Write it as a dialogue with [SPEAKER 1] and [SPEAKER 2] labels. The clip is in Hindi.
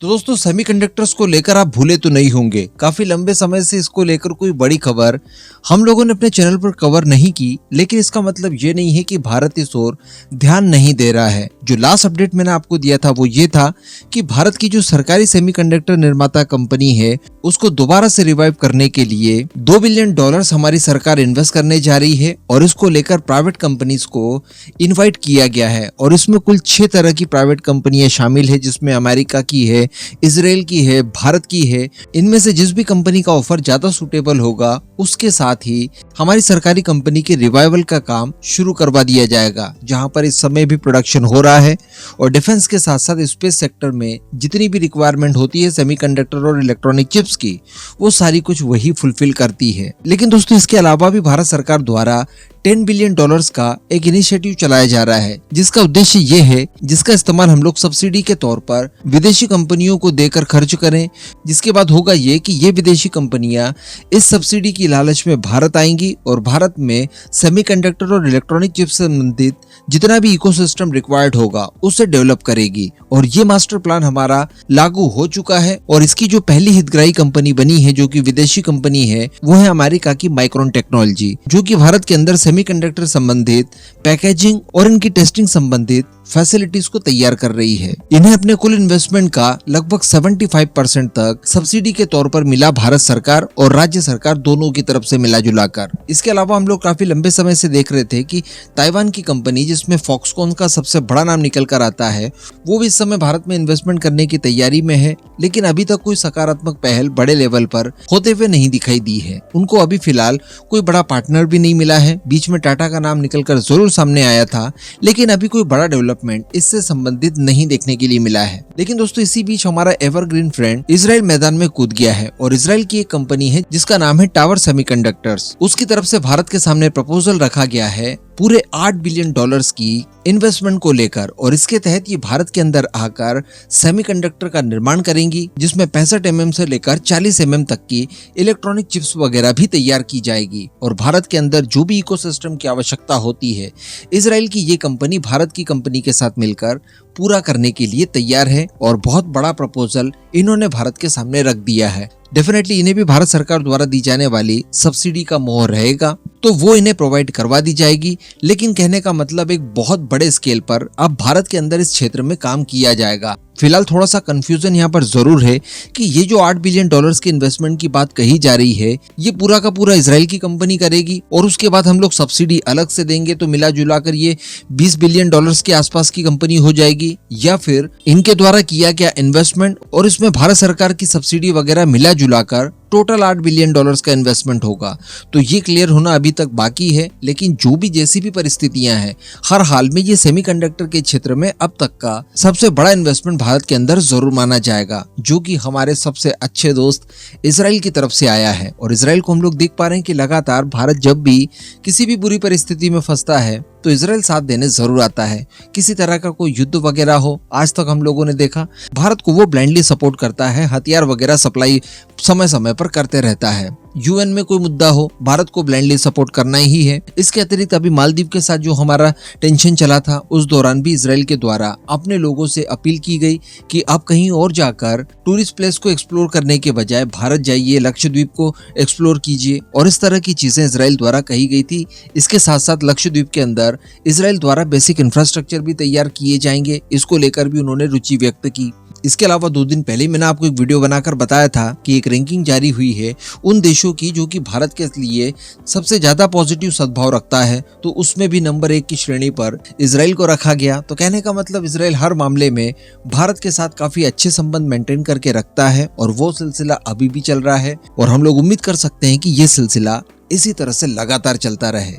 [SPEAKER 1] तो दोस्तों सेमीकंडक्टर्स को लेकर आप भूले तो नहीं होंगे। काफी लंबे समय से इसको लेकर कोई बड़ी खबर हम लोगों ने अपने चैनल पर कवर नहीं की, लेकिन इसका मतलब ये नहीं है कि भारत इस ओर ध्यान नहीं दे रहा है। जो लास्ट अपडेट मैंने आपको दिया था वो ये था कि भारत की जो सरकारी सेमीकंडक्टर निर्माता कंपनी है उसको दोबारा से रिवाइव करने के लिए $2 बिलियन हमारी सरकार इन्वेस्ट करने जा रही है और इसको लेकर प्राइवेट कंपनीज को इन्वाइट किया गया है। और इसमें कुल 6 तरह की प्राइवेट कंपनियां शामिल है, जिसमें अमेरिका की है, इजराइल की है, भारत की है। इनमें से जिस भी कंपनी का ऑफर ज्यादा सुटेबल होगा उसके साथ ही हमारी सरकारी कंपनी के रिवाइवल का काम शुरू करवा दिया जाएगा, जहां पर इस समय भी प्रोडक्शन हो रहा है। और डिफेंस के साथ साथ स्पेस सेक्टर में जितनी भी रिक्वायरमेंट होती है सेमीकंडक्टर और इलेक्ट्रॉनिक चिप्स की, वो सारी कुछ वही फुलफिल करती है। लेकिन दोस्तों इसके अलावा भी भारत सरकार द्वारा $10 बिलियन का एक इनिशिएटिव चलाया जा रहा है, जिसका उद्देश्य ये है जिसका इस्तेमाल हम लोग सब्सिडी के तौर पर विदेशी कंपनियों को देकर खर्च करें। जिसके बाद होगा ये कि ये विदेशी कंपनियां इस सब्सिडी की लालच में भारत आएंगी और भारत में सेमीकंडक्टर और इलेक्ट्रॉनिक चिप से संबंधित जितना भी इकोसिस्टम रिक्वायर्ड होगा उसे डेवलप करेगी। और ये मास्टर प्लान हमारा लागू हो चुका है और इसकी जो पहली हितग्राही कंपनी बनी है, जो कि विदेशी कंपनी है, वो है अमेरिका की माइक्रोन टेक्नोलॉजी, जो कि भारत के अंदर सेमीकंडक्टर संबंधित पैकेजिंग और इनकी टेस्टिंग संबंधित फैसिलिटीज को तैयार कर रही है। इन्हें अपने कुल इन्वेस्टमेंट का लगभग 75% तक सब्सिडी के तौर पर मिला भारत सरकार और राज्य सरकार दोनों की तरफ से मिला जुलाकर। इसके अलावा हम लोग काफी लंबे समय से देख रहे थे कि ताइवान की कंपनी, जिसमें फॉक्सकॉन का सबसे बड़ा नाम निकल कर आता है, वो भी इस समय भारत में इन्वेस्टमेंट करने की तैयारी में है, लेकिन अभी तक कोई सकारात्मक पहल बड़े लेवल पर होते हुए नहीं दिखाई दी है। उनको अभी फिलहाल कोई बड़ा पार्टनर भी नहीं मिला है। बीच में टाटा का नाम निकलकर जरूर सामने आया था, लेकिन अभी कोई बड़ा डेवलपमेंट इससे संबंधित नहीं देखने के लिए मिला है। लेकिन दोस्तों इसी बीच हमारा एवरग्रीन फ्रेंड इजराइल मैदान में कूद गया है और इजराइल की एक कंपनी है जिसका नाम है टावर सेमीकंडक्टर्स। उसकी तरफ से भारत के सामने प्रपोजल रखा गया है पूरे $8 बिलियन की इन्वेस्टमेंट को लेकर, और इसके तहत ये भारत के अंदर आकर सेमीकंडक्टर का निर्माण करेंगी, जिसमें 65 mm से लेकर 40 mm तक की इलेक्ट्रॉनिक चिप्स वगैरह भी तैयार की जाएगी। और भारत के अंदर जो भी इकोसिस्टम की आवश्यकता होती है, इजराइल की ये कंपनी भारत की कंपनी के साथ मिलकर पूरा करने के लिए तैयार है और बहुत बड़ा प्रपोजल इन्होंने भारत के सामने रख दिया है। डेफिनेटली इन्हें भी भारत सरकार द्वारा दी जाने वाली सब्सिडी का मोहर रहेगा, तो वो इन्हें प्रोवाइड करवा दी जाएगी। लेकिन कहने का मतलब एक बहुत बड़े स्केल पर अब भारत के अंदर इस क्षेत्र में काम किया जाएगा। फिलहाल थोड़ा सा कंफ्यूजन यहाँ पर जरूर है कि ये जो $8 बिलियन के इन्वेस्टमेंट की बात कही जा रही है, ये पूरा का पूरा इजराइल की कंपनी करेगी और उसके बाद हम लोग सब्सिडी अलग से देंगे, तो मिला जुला कर ये $20 बिलियन के आसपास की कंपनी हो जाएगी, या फिर इनके द्वारा किया गया इन्वेस्टमेंट और इसमें भारत सरकार की सब्सिडी वगैरह मिला जुलाकर टोटल $8 बिलियन का इन्वेस्टमेंट होगा। तो ये क्लियर होना अभी तक बाकी है। लेकिन जो भी जैसी भी परिस्थितियां हैं, हर हाल में ये सेमीकंडक्टर के क्षेत्र में अब तक का सबसे बड़ा इन्वेस्टमेंट भारत के अंदर जरूर माना जाएगा, जो कि हमारे सबसे अच्छे दोस्त इजराइल की तरफ से आया है। और इजराइल को हम लोग देख पा रहे हैं कि लगातार भारत जब भी किसी भी बुरी परिस्थिति में फंसता है तो इजराइल साथ देने जरूर आता है। किसी तरह का कोई युद्ध वगैरह हो, आज तक हम लोगों ने देखा भारत को वो ब्लाइंडली सपोर्ट करता है, हथियार वगैरह सप्लाई समय समय पर करते रहता है। यूएन में कोई मुद्दा हो, भारत को ब्लाइंडली सपोर्ट करना ही है। इसके अतिरिक्त अभी मालदीव के साथ जो हमारा टेंशन चला था, उस दौरान भी इजराइल के द्वारा अपने लोगों से अपील की गई कि आप कहीं और जाकर टूरिस्ट प्लेस को एक्सप्लोर करने के बजाय भारत जाइए, लक्षद्वीप को एक्सप्लोर कीजिए, और इस तरह की चीजें इजराइल द्वारा कही गई थी। इसके साथ साथ लक्षद्वीप के अंदर इजराइल द्वारा बेसिक इंफ्रास्ट्रक्चर भी तैयार किए जाएंगे, इसको लेकर भी उन्होंने रुचि व्यक्त की। इसके अलावा 2 दिन पहले मैंने आपको एक वीडियो बनाकर बताया था कि एक रैंकिंग जारी हुई है उन देशों की जो कि भारत के लिए सबसे ज्यादा पॉजिटिव सद्भाव रखता है, तो उसमें भी नंबर 1 की श्रेणी पर इजराइल को रखा गया। तो कहने का मतलब इजराइल हर मामले में भारत के साथ काफी अच्छे संबंध मेंटेन करके रखता है और वो सिलसिला अभी भी चल रहा है और हम लोग उम्मीद कर सकते हैं कि ये सिलसिला इसी तरह से लगातार चलता रहे।